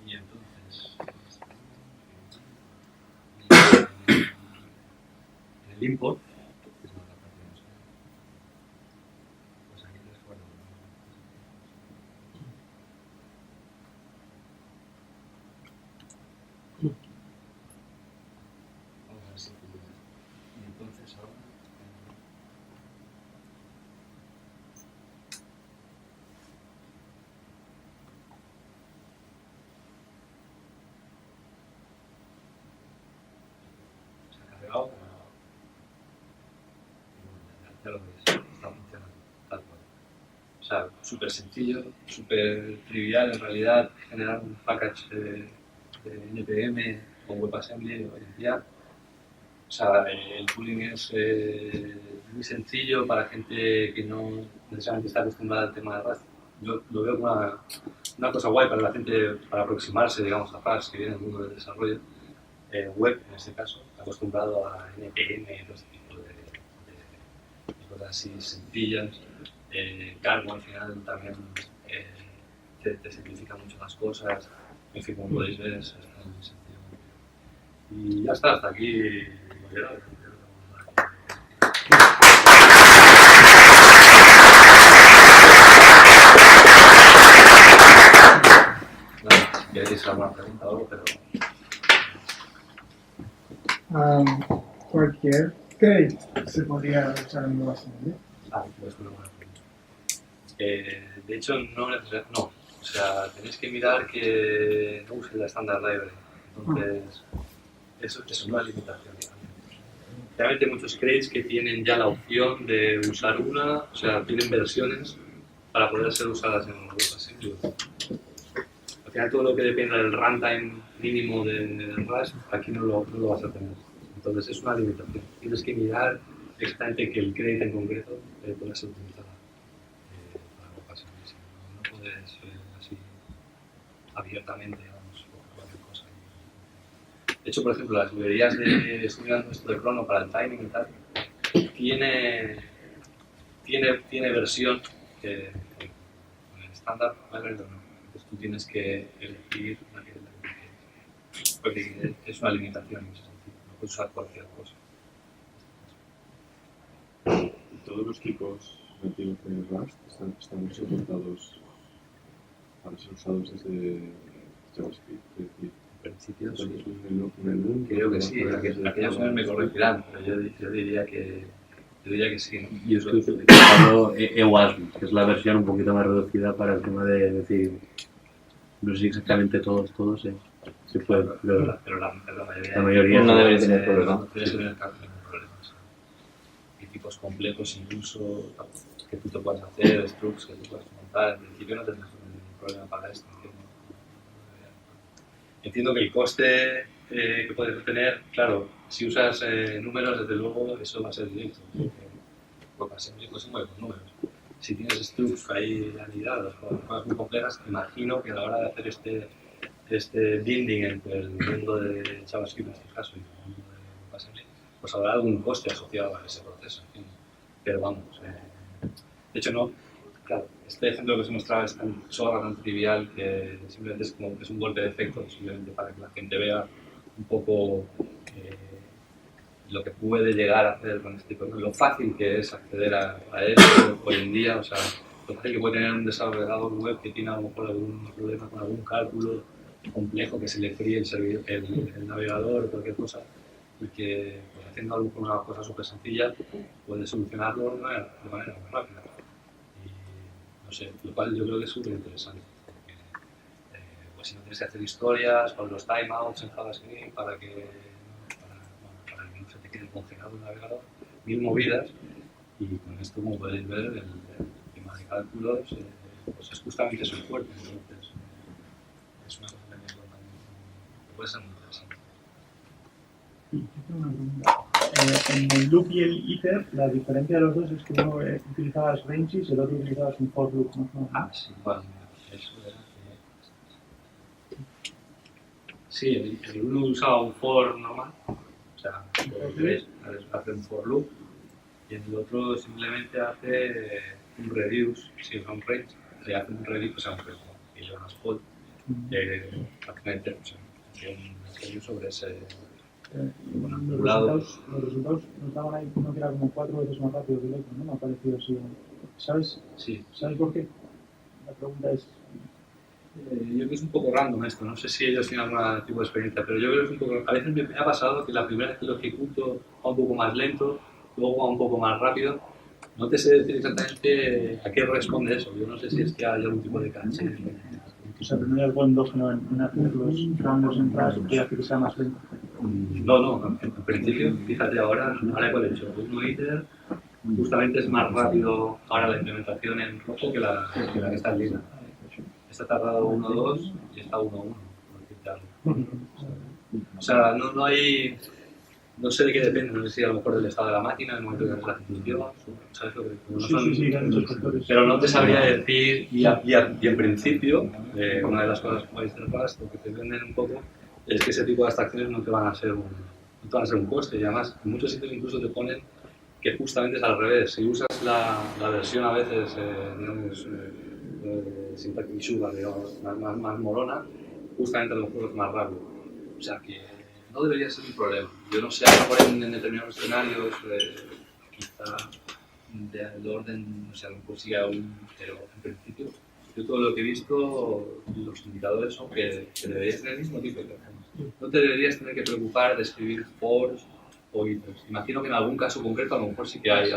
Y entonces, en el import, que es la parte de nosotros, pues aquí les guardo. Vamos a ver si funciona. Y entonces ahora se ha cargado. Ya lo veis, está funcionando tal cual. O sea, súper sencillo, súper trivial en realidad generar un package de NPM o WebAssembly hoy en día. O sea, el tooling es muy sencillo para gente que no necesariamente está acostumbrada al tema de Rust. Yo lo veo como una cosa guay para la gente, para aproximarse, digamos, a Rust, que viene del mundo del desarrollo web, en este caso, acostumbrado a NPM y todo este tipo de cosas así sencillas. Cargo al final también te simplifica mucho las cosas. En fin, como podéis ver, es muy sencillo. Y ya está, hasta aquí hemos llegado. Si queréis alguna pregunta o algo, pero... Cualquier crate se podría usar en WebAssembly. Pues una buena pregunta. De hecho, no necesariamente, no. O sea, tenéis que mirar que no use la Standard Library. Entonces, eso es una limitación. Realmente hay muchos crates que tienen ya la opción de usar una, o sea, tienen versiones para poder ser usadas en WebAssembly. Al final, todo lo que dependa del runtime mínimo de Rust, aquí no lo vas a tener. Entonces, es una limitación. Tienes que mirar exactamente que el crate en concreto pueda ser utilizado para WebAssembly. Si no puedes así abiertamente, digamos, cualquier cosa. De hecho, por ejemplo, las librerías de estoy mirando esto de Chrono para el timing y tal, tiene versión que en el estándar, ¿vale? Entonces tú tienes que elegir la que porque es una limitación en ese sentido, no puedes usar cualquier cosa. Todos los tipos nativos de Rust están soportados para ser usados desde JavaScript. Es decir, En principio, entonces, sí. un menú Creo que sí, aquellos me corregirán, pero yo diría que sí, ¿no? Yo estoy utilizando EWASM, que es la versión un poquito más reducida para el tema de decir, no sé si exactamente todos se puede, pero la la mayoría no debería tener problema. No debería tener ningún problema. Y tipos complejos incluso que tú te puedas hacer, structs que tú puedas montar, en principio no tendrás ningún problema para esto. Entiendo que el coste que puedes tener, claro, si usas números, desde luego eso va a ser directo. Porque siempre se mueve con números. Si tienes structs ahí anidados con cosas muy complejas, imagino que a la hora de hacer este binding entre el mundo de JavaScript en este caso y el mundo de WebAssembly, pues habrá algún coste asociado a ese proceso. En fin. Pero vamos, de hecho no, claro, este ejemplo que os he mostrado es tan chorra, tan trivial que simplemente es como que es un golpe de efecto, simplemente para que la gente vea un poco lo que puede llegar a hacer con este tipo de cosas, lo fácil que es acceder a esto hoy en día, o sea, lo fácil que puede tener un desarrollador web que tiene a lo mejor algún problema con algún cálculo complejo, que se le fríe el navegador o cualquier cosa, y que pues, haciendo una cosa súper sencilla puede solucionarlo de manera muy rápida. Y no sé, lo cual yo creo que es súper interesante. Pues si no tienes que hacer historias con los timeouts en JavaScript para que no se te quede congelado el navegador, mil movidas, y con esto, como podéis ver, el tema de cálculos pues es justamente su fuerte. Entonces, es una cosa que puede ser muy interesante. Yo tengo una pregunta. En el loop y el iter, la diferencia de los dos es que uno utilizabas ranges y el otro utilizabas un for loop, ¿no? Sí, bueno, eso era que Sí, el uno usaba un for normal, o sea, hace un for loop, y el otro simplemente hace un reduce, si es un range, le hace un reduce, o sea, un range, y le das pod, prácticamente, o sea, hace un reduce sobre ese Los acumulado. resultados nos daban ahí uno que era como 4 veces más rápido que el otro, ¿no? Me ha parecido así. ¿Sabes Sí. por qué? La pregunta es... Yo creo que es un poco random esto, no sé si ellos tienen algún tipo de experiencia, pero yo creo que es un poco... A veces me ha pasado que la primera vez que lo ejecuto va un poco más lento, luego va un poco más rápido. No te sé decir exactamente a qué responde eso. Yo no sé si es que hay algún tipo de caché. O sea, pero no hay algo endógeno en hacer los cambios en Rust que hace que sea más lento. No, en principio, fíjate ahora igual he hecho un iter, justamente es más rápido ahora la implementación en rojo que la que está en lila. Esta ha tardado 1-2 y esta 1-1, por decirte algo. O sea, no hay... No sé de qué depende, no sé si a lo mejor del estado de la máquina, en el momento de la ejecución, ¿sabes lo que no son? Sí, hay muchos factores. Pero no te sabría decir, y en principio, una de las cosas que vais a hacer Rust, o que te venden un poco, es que ese tipo de abstracciones no te van a ser un coste, y además en muchos sitios incluso te ponen que justamente es al revés. Si usas la versión a veces, digamos, Syntactic Sugar, digamos, más molona, justamente a lo mejor es más rápido. O sea que no debería ser un problema. Yo no sé, a lo mejor en determinados escenarios, quizá del orden, no sé, a lo mejor sí aún, pero en principio, yo todo lo que he visto, los indicadores son que deberías tener el mismo tipo de performance. No te deberías tener que preocupar de escribir fors o ithers. Imagino que en algún caso concreto a lo mejor sí que hay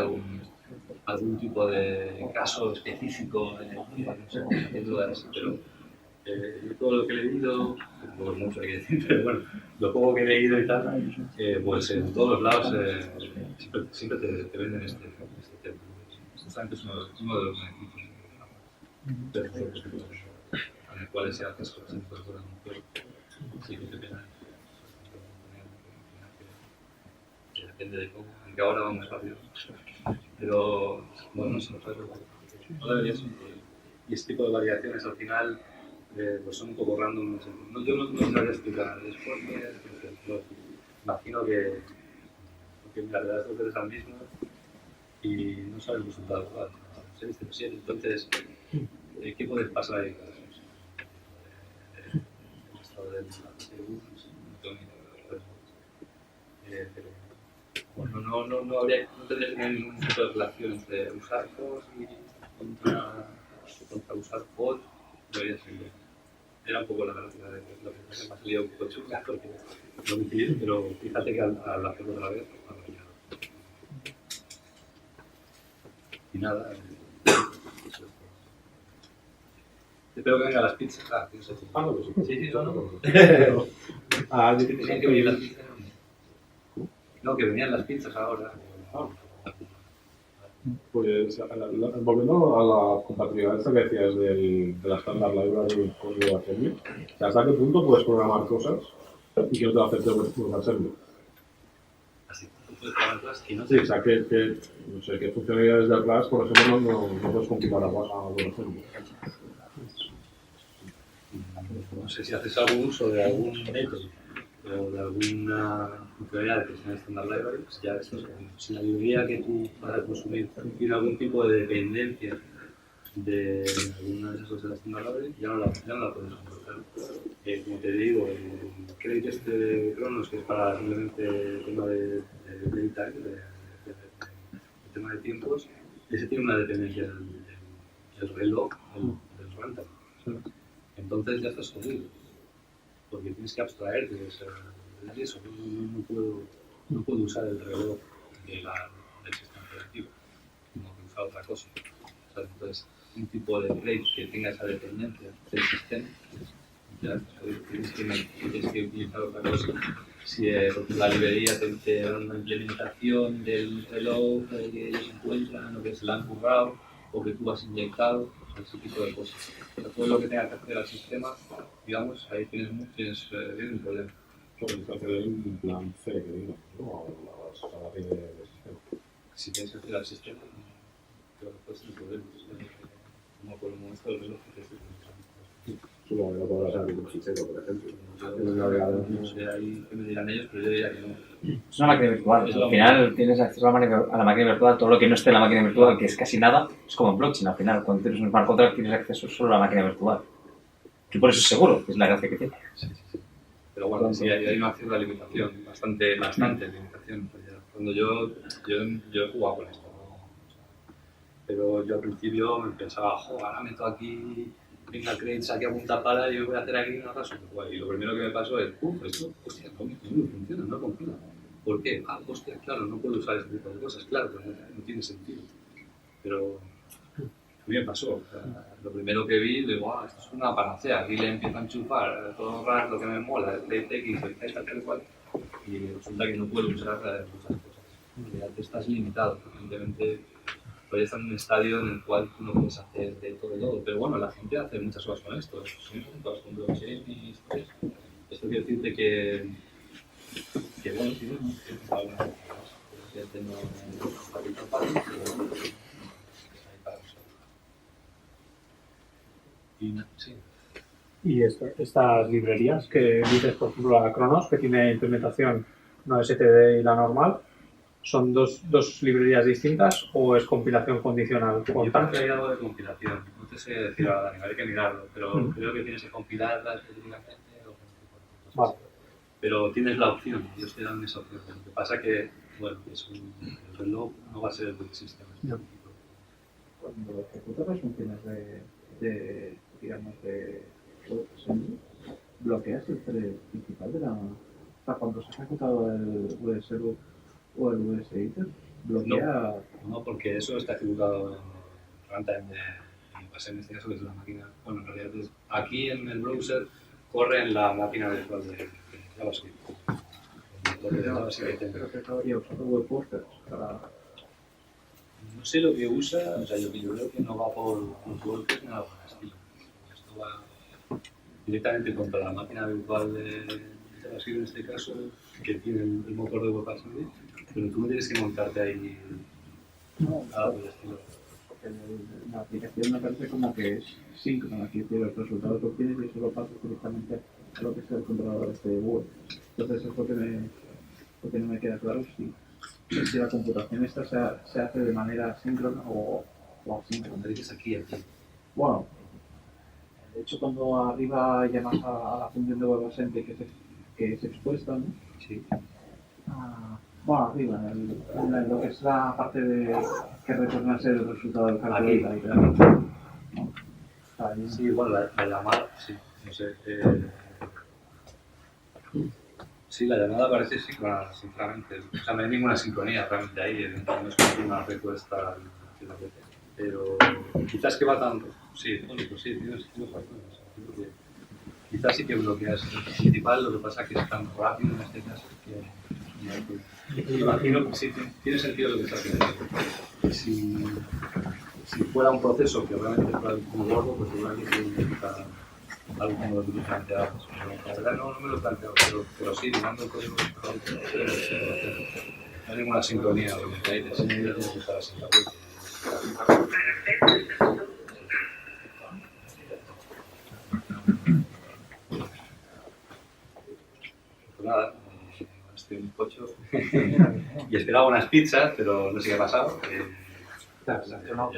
algún tipo de caso específico en el que no sé, haciendo eso, pero yo todo lo que he leído, pues mucho hay que decir, pero bueno, lo poco que he leído y tal, pues en todos los lados siempre te venden este tema. Justamente es uno de los beneficios en el cual se hace cosas en incorporan un juego. Sí, que te pena. Que depende de cómo, aunque ahora vamos rápido. Pero bueno, no debería ser. Y este tipo de variaciones al final pues son un poco random. Yo no sabría explicar después, imagino que en realidad es lo que es al mismo y no sabes el resultado igual. Entonces, ¿qué puede pasar ahí? El estado del pero bueno, no tendría que tener ningún tipo de relación entre usar pod y contra usar pod, debería ser bien. Era un poco la gracia de lo que me ha salido un poco chunga porque no me pide, pero fíjate que al hacerlo otra vez, ha cambiado. Y nada, espero que vengan las pizzas. Ah, sí, sí, tenían que venir las pizzas. No, que venían las pizzas ahora. Pues volviendo a la compatibilidad esta que decías de la standard library con WebAssembly, o sea, ¿hasta qué punto puedes programar cosas y que no te va a hacer WebAssembly? Así, puedes programar cosas que no Sí, o sea, no sé, qué funcionalidades de Rust, por ejemplo, no puedes compilar a WebAssembly. No sé si haces algún uso de algún método o de alguna funcionalidad que sea en Standard Library, pues ya eso es si la librería que tú vas a consumir tiene algún tipo de dependencia de alguna de esas cosas de la Standard Library, ya no la puedes encontrar. Como te digo, el crédito este de Cronos, que es para simplemente el tema de daytime, el tema de tiempos, ese tiene una dependencia del reloj, del runtime. Entonces ya estás jodido, porque tienes que abstraerte de eso. No puedo usar el reloj del sistema operativo, tengo que usar otra cosa. Entonces, un tipo de trade que tenga esa dependencia del sistema, ya estás jodido, tienes que utilizar otra cosa. Si la librería te da una implementación del reloj que ellos encuentran o que se la han currado o que tú has inyectado, ese tipo de cosas. Todo lo que tenga que hacer al sistema, digamos, ahí tienes un problema. Tienes que hacer un plan C, que digamos, ¿no? A la ley del sistema. Si tienes que hacer al sistema, creo que puede ser un problema. No por el momento del reloj que te estoy comentando. Solo podrá ser un fichero, por ejemplo. No sé ahí qué me dirán ellos, pero yo diría que no. Es una máquina virtual. Al final tienes acceso a la máquina virtual, todo lo que no esté en la máquina virtual, que es casi nada, es como en blockchain. Al final, cuando tienes un smart contract tienes acceso solo a la máquina virtual. Que por eso es seguro, que es la gracia que tiene. Pero bueno, sí, hay una cierta limitación, bastante limitación. Cuando yo he jugado con esto, ¿no? Pero yo al principio me pensaba, ahora meto aquí, venga, crates aquí a punta pala y yo voy a hacer aquí una cosa súper guay. Y lo primero que me pasó es, esto, hostia, no funciona, no confía. ¿Por qué? Hostia, claro, no puedo usar este tipo de cosas, claro, pero no tiene sentido. Pero a mí me pasó. O sea, lo primero que vi, digo, esto es una panacea. Aquí le empiezo a enchufar todo raro, lo que me mola, el DTX, el tal cual. Y resulta que no puedo usar muchas cosas. Ya te estás limitado. Evidentemente, todavía está en un estadio en el cual tú no puedes hacer de todo. Pero bueno, la gente hace muchas cosas con esto. Son cosas con blockchain y historias. Esto quiere decirte que bueno, sí, que tengo un papel fácil, pero sí. Y estas librerías que dices, por ejemplo, la Cronos, que tiene implementación no STD y la normal, ¿son dos librerías distintas o es compilación condicional? Yo creo que hay algo de compilación. No te sé decir ahora, Dani, hay que mirarlo, pero creo que tienes que compilarlas específicamente. Vale. Pero tienes la opción, ellos te dan esa opción. Lo que pasa que, bueno, el reloj no va a ser el buen sistema. No. Cuando ejecutas las funciones digamos, de WebAssembly, bloqueas el thread principal de la... O sea, cuando se ha ejecutado el WSL o el WSEditor, bloquea... No, porque eso está ejecutado en runtime de WebAssembly, en este caso, que es la máquina... Bueno, en realidad aquí en el browser corre en la máquina virtual de JavaScript. Pero que todavía usando webworkers para... No sé lo que usa, o sea, yo creo que no va por workers ni nada por el estilo. Esto va directamente contra la máquina virtual de JavaScript en este caso, que tiene el motor de WebAssembly, pero tú no tienes que montarte ahí nada por el estilo. Porque la aplicación me parece como que es síncrona, aquí tiene los resultados que obtienes y eso lo pasas directamente a lo que es el controlador de web. Entonces es lo que no me queda claro si la computación esta se hace de manera síncrona o asíncrona. Te dices aquí. Bueno, de hecho cuando arriba llamas a la función de WebAssembly que es expuesta, ¿no? Sí. Bueno, arriba, en lo que es la parte de que retorna el resultado del cálculo y tal. ¿No? Sí, bueno, la llamada, sí, no sé. Sí, la llamada parece síncrona, sinceramente. O sea, no hay ninguna sincronía realmente ahí, no es como una respuesta que la veces. Pero quizás que va tan... Sí, bueno, pues sí, tienes razón. O sea, quizás sí que bloqueas el principal, lo que pasa es que es tan rápido en este caso que... Me imagino que sí, tiene sentido lo que estás diciendo. Si fuera un proceso que realmente fuera muy gordo, pues seguramente necesita algo como lo que tú planteabas. La verdad no me lo he planteado, pero sí, mirando el código no hay ninguna sincronía, lo que hay de sentido de usar así la web. Pues nada, estoy un pocho y esperaba unas pizzas, pero no sé qué ha pasado. Ya se acabó.